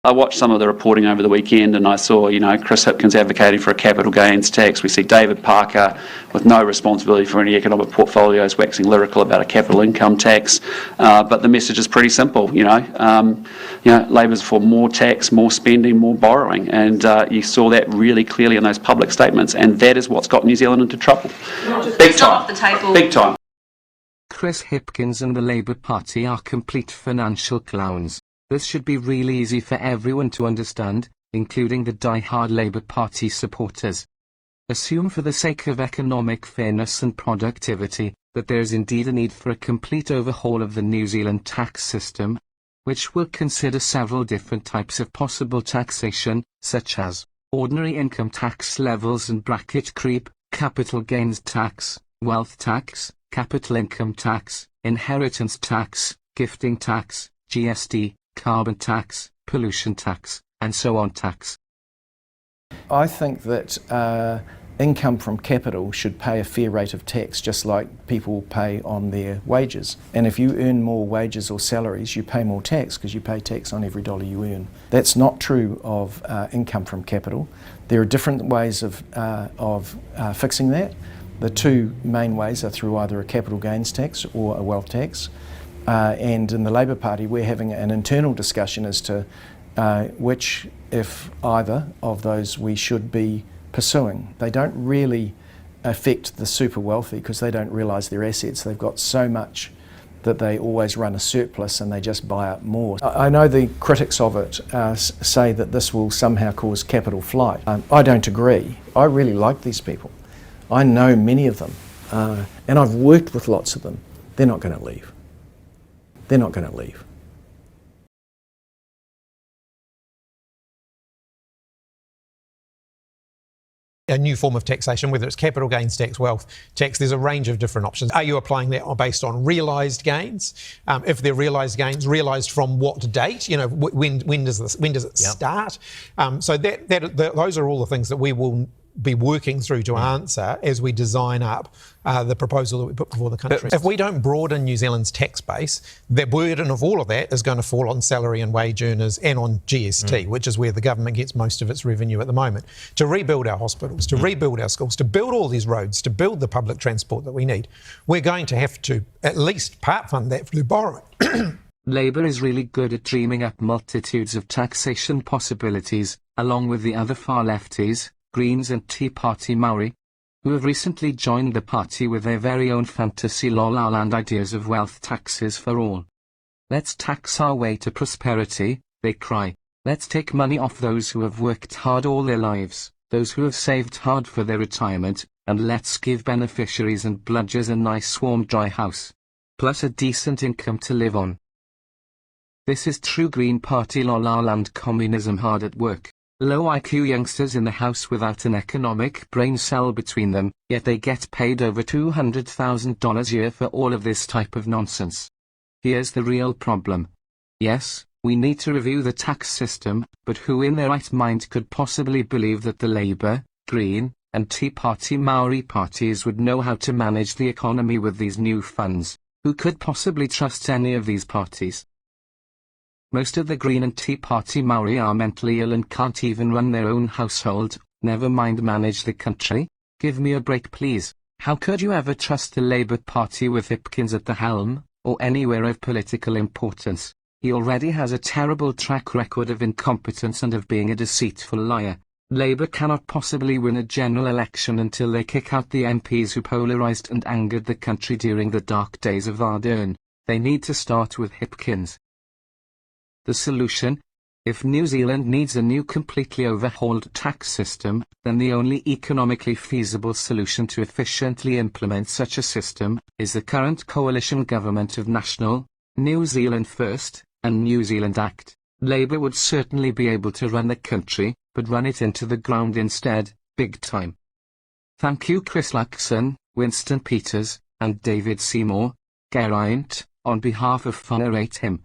I watched some of the reporting over the weekend and I saw, Chris Hipkins advocating for a capital gains tax. We see David Parker, with no responsibility for any economic portfolios, waxing lyrical about a capital income tax. But the message is pretty simple, Labor's for more tax, more spending, more borrowing. And you saw that really clearly in those public statements. And that is what's got New Zealand into trouble. Big time. Off the table. Big time. Chris Hipkins and the Labour Party are complete financial clowns. This should be really easy for everyone to understand, including the die-hard Labour Party supporters. Assume for the sake of economic fairness and productivity, that there is indeed a need for a complete overhaul of the New Zealand tax system, which will consider several different types of possible taxation, such as ordinary income tax levels and bracket creep, capital gains tax, wealth tax, capital income tax, inheritance tax, gifting tax, GST, carbon tax, pollution tax, and so on tax. I think that income from capital should pay a fair rate of tax, just like people pay on their wages. And if you earn more wages or salaries, you pay more tax because you pay tax on every dollar you earn. That's not true of income from capital. There are different ways of fixing that. The two main ways are through either a capital gains tax or a wealth tax. And in the Labour Party, we're having an internal discussion as to which, if either, of those we should be pursuing. They don't really affect the super wealthy because they don't realise their assets. They've got so much that they always run a surplus and they just buy up more. I know the critics of it say that this will somehow cause capital flight. I don't agree. I really like these people. I know many of them and I've worked with lots of them. They're not going to leave. They're not going to leave. A new form of taxation, whether it's capital gains tax, wealth tax, there's a range of different options. Are you applying that based on realised gains? If they're realised gains, realised from what date? When does it start? So those are all the things that we will be working through to answer as we design up the proposal that we put before the country. If we don't broaden New Zealand's tax base, the burden of all of that is going to fall on salary and wage earners and on GST, which is where the government gets most of its revenue at the moment. To rebuild our hospitals, to rebuild our schools, to build all these roads, to build the public transport that we need, we're going to have to at least part fund that through borrowing. Labour is really good at dreaming up multitudes of taxation possibilities, along with the other far lefties, Greens and Tea Party Maori, who have recently joined the party with their very own fantasy La La Land ideas of wealth taxes for all. Let's tax our way to prosperity, they cry. Let's take money off those who have worked hard all their lives, those who have saved hard for their retirement, and let's give beneficiaries and bludgers a nice warm dry house, plus a decent income to live on. This is true Green Party La La Land communism hard at work. Low IQ youngsters in the house without an economic brain cell between them, yet they get paid over $200,000 a year for all of this type of nonsense. Here's the real problem. Yes, we need to review the tax system, but who in their right mind could possibly believe that the Labour, Green, and Tea Party Maori parties would know how to manage the economy with these new funds? Who could possibly trust any of these parties? Most of the Green and Tea Party Maori are mentally ill and can't even run their own household, never mind manage the country. Give me a break please. How could you ever trust the Labour Party with Hipkins at the helm, or anywhere of political importance? He already has a terrible track record of incompetence and of being a deceitful liar. Labour cannot possibly win a general election until they kick out the MPs who polarised and angered the country during the dark days of Ardern. They need to start with Hipkins. The solution? If New Zealand needs a new completely overhauled tax system, then the only economically feasible solution to efficiently implement such a system is the current coalition government of National, New Zealand First, and New Zealand Act. Labour would certainly be able to run the country, but run it into the ground instead, big time. Thank you Chris Luxon, Winston Peters, and David Seymour, Geraint, on behalf of WhangāreiTim.